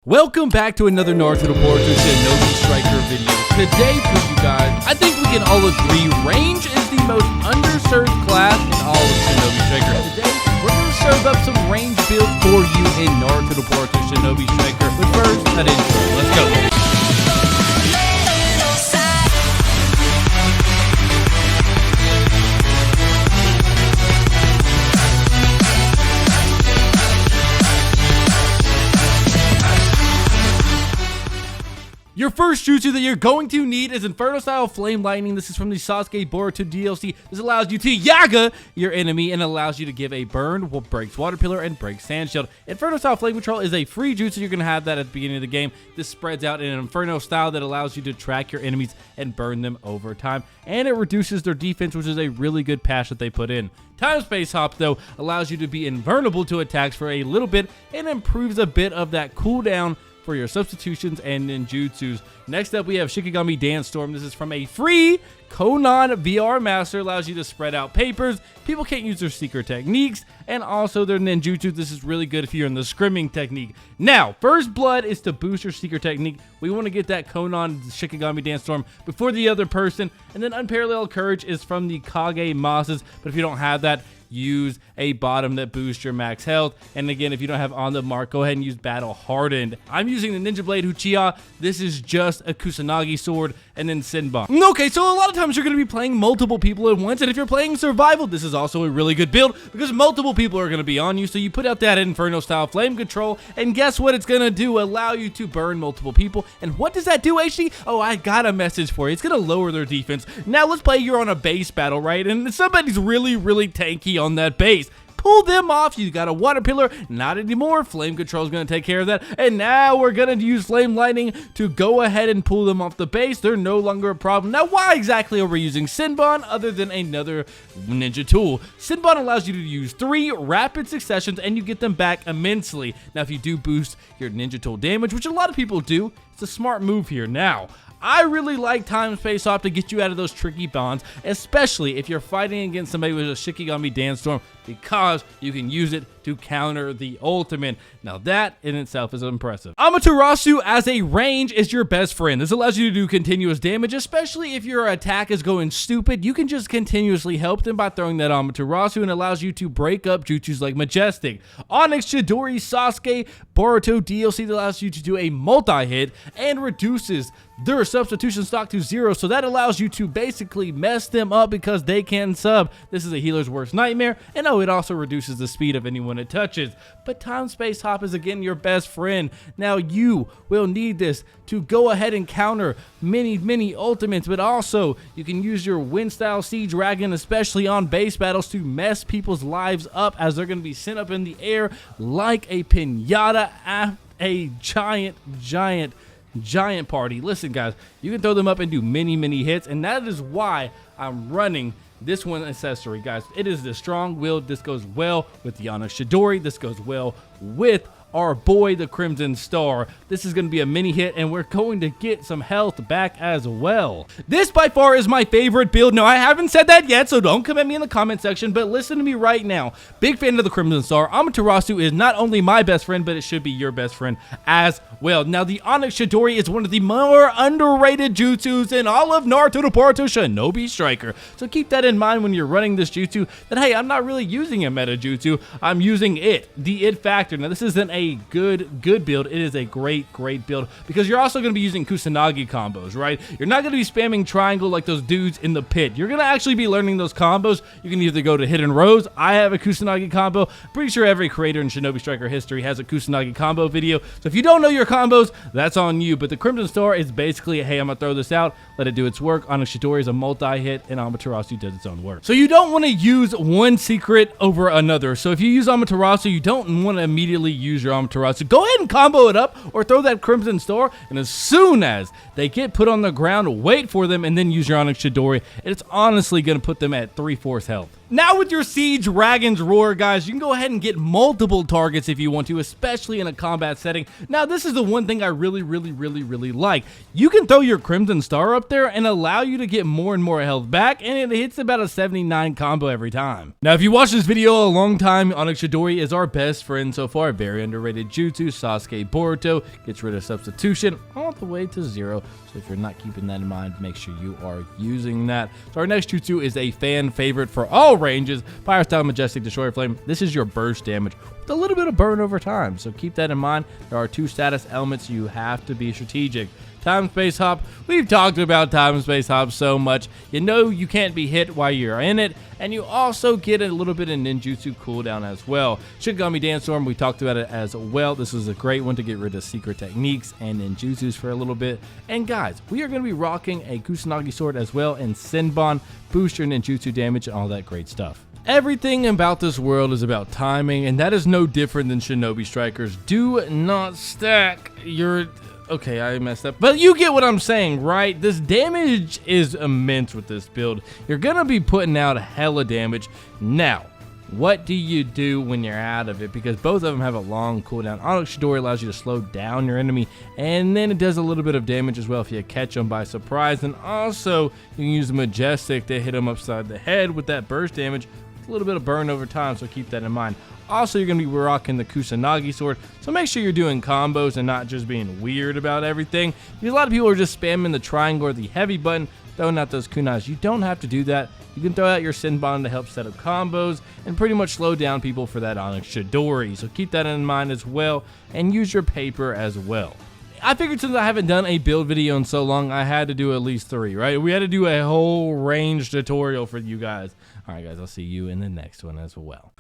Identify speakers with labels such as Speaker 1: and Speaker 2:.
Speaker 1: Welcome back to another Naruto Shinobi Striker video. Today for you guys, I think we can all agree range is the most underserved class in all of Shinobi Striker. Today, we're going to serve up some range builds for you in Naruto Shinobi Striker. But first, an intro. Let's go. Your first jutsu that you're going to need is Inferno Style Flame Lightning. This is from the Sasuke Boruto DLC. This allows you to Yaga your enemy and allows you to give a burn, breaks Water Pillar, and breaks Sand Shield. Inferno Style Flame Control is a free jutsu. You're going to have that at the beginning of the game. This spreads out in an Inferno style that allows you to track your enemies and burn them over time. And it reduces their defense, which is a really good patch that they put in. Time Space Hop, though, allows you to be invulnerable to attacks for a little bit and improves a bit of that cooldown for your substitutions and ninjutsus. Next up, we have Shikigami Dance Storm. This is from a free Konan VR Master. Allows you to spread out papers. People can't use their secret techniques, and also their ninjutsu. This is really good if you're in the scrimming technique. Now, First Blood is to boost your secret technique. We want to get that Konan Shikigami Dance Storm before the other person. And then Unparalleled Courage is from the Kage Mosses, but if you don't have that, use a bottom that boosts your max health. And again, if you don't have On the Mark, go ahead and use Battle Hardened. I'm using the Ninja Blade Uchiha. This is just a Kusanagi sword and then Senbon. Okay, so a lot of times you're going to be playing multiple people at once, and if you're playing survival, this is also a really good build because multiple people are going to be on you. So you put out that Inferno Style Flame Control, and guess what it's going to do? Allow you to burn multiple people. And what does that do, HD? Oh, I got a message for you. It's going to lower their defense. Now let's play you're on a base battle, right? And somebody's really tanky on that base. Pull them off. You got a Water Pillar. Not anymore. Flame Control is going to take care of that. And now we're going to use Flame Lightning to go ahead and pull them off the base. They're no longer a problem. Now, why exactly are we using Senbon other than another ninja tool? Senbon allows you to use 3 rapid successions and you get them back immensely. Now, if you do boost your ninja tool damage, which a lot of people do, it's a smart move here. Now, I really like Time Space Hop to get you out of those tricky bonds, especially if you're fighting against somebody with a Shikigami Dance Storm, because you can use it to counter the ultimate. Now that in itself is impressive. Amaterasu as a range is your best friend. This allows you to do continuous damage, especially if your attack is going stupid. You can just continuously help them by throwing that Amaterasu, and allows you to break up jutsus like Majestic. Onyx Chidori Sasuke Boruto DLC that allows you to do a multi-hit and reduces their substitution stock to 0, so that allows you to basically mess them up because they can sub. This is a healer's worst nightmare, and oh, it also reduces the speed of anyone it touches. But Time Space Hop is again your best friend. Now you will need this to go ahead and counter many ultimates, but also you can use your Wind Style Sea Dragon, especially on base battles, to mess people's lives up as they're going to be sent up in the air like a pinata at a giant party. Listen, guys, you can throw them up and do many hits, and that is why I'm running this one accessory, guys. It is the strong willed. This goes well with the Onyx Chidori. This goes well with our boy, the Crimson Star. This is going to be a mini hit, and we're going to get some health back as well. This by far is my favorite build. No, I haven't said that yet, so don't come at me in the comment section, but listen to me right now. Big fan of the Crimson Star. Amaterasu is not only my best friend, but it should be your best friend as well. Now, the Onyx Chidori is one of the more underrated jutsus in all of Naruto Shinobi Striker. So keep that in mind when you're running this jutsu, that hey, I'm not really using a meta jutsu. I'm using the it factor. Now, this isn't a good build. It is a great build because you're also going to be using Kusanagi combos, right? You're not going to be spamming triangle like those dudes in the pit. You're going to actually be learning those combos. You can either go to Hidden Rows. I have a Kusanagi combo. Pretty sure every creator in Shinobi Striker history has a Kusanagi combo video. So if you don't know your combos, that's on you. But the Crimson Star is basically, hey, I'm going to throw this out, let it do its work. Onyx Chidori is a multi-hit, and Amaterasu does its own work. So you don't want to use one secret over another. So if you use Amaterasu, you don't want to immediately use your Amaterasu. Go ahead and combo it up or throw that Crimson Star, and as soon as they get put on the ground, wait for them and then use your Onyx Chidori. It's honestly going to put them at 3/4 health. Now with your Siege Dragon's Roar, guys, you can go ahead and get multiple targets if you want to, especially in a combat setting. Now, this is the one thing I really like. You can throw your Crimson Star up there and allow you to get more and more health back, and it hits about a 79 combo every time. Now, if you watched this video a long time, Onyx Chidori is our best friend so far. Very underrated jutsu. Sasuke Boruto gets rid of substitution all the way to 0. So if you're not keeping that in mind, make sure you are using that. So our next jutsu is a fan favorite for all ranges, Fire Style Majestic Destroyer Flame. This is your burst damage with a little bit of burn over time, so keep that in mind. There are 2 status elements. You have to be strategic. Time Space Hop. We've talked about Time Space Hop so much. You know you can't be hit while you're in it, and you also get a little bit of ninjutsu cooldown as well. Shikigami Dance Storm, we talked about it as well. This is a great one to get rid of secret techniques and ninjutsus for a little bit. And guys, we are going to be rocking a Kusanagi sword as well, and Senbon, boost your ninjutsu damage and all that great stuff. Everything about this world is about timing, and that is no different than Shinobi Strikers. Do not stack your... Okay, I messed up, but you get what I'm saying, right? This damage is immense with this build. You're gonna be putting out hella damage. Now, what do you do when you're out of it? Because both of them have a long cooldown. Onyx Chidori allows you to slow down your enemy, and then it does a little bit of damage as well if you catch them by surprise. And also, you can use the Majestic to hit them upside the head with that burst damage. A little bit of burn over time, so keep that in mind. Also, you're going to be rocking the Kusanagi sword, so make sure you're doing combos and not just being weird about everything, because a lot of people are just spamming the triangle or the heavy button, throwing out those kunais. You don't have to do that. You can throw out your Senbon to help set up combos and pretty much slow down people for that Onyx Chidori, so keep that in mind as well, and use your paper as well. I figured since I haven't done a build video in so long, I had to do at least 3, right? We had to do a whole range tutorial for you guys. All right, guys, I'll see you in the next one as well.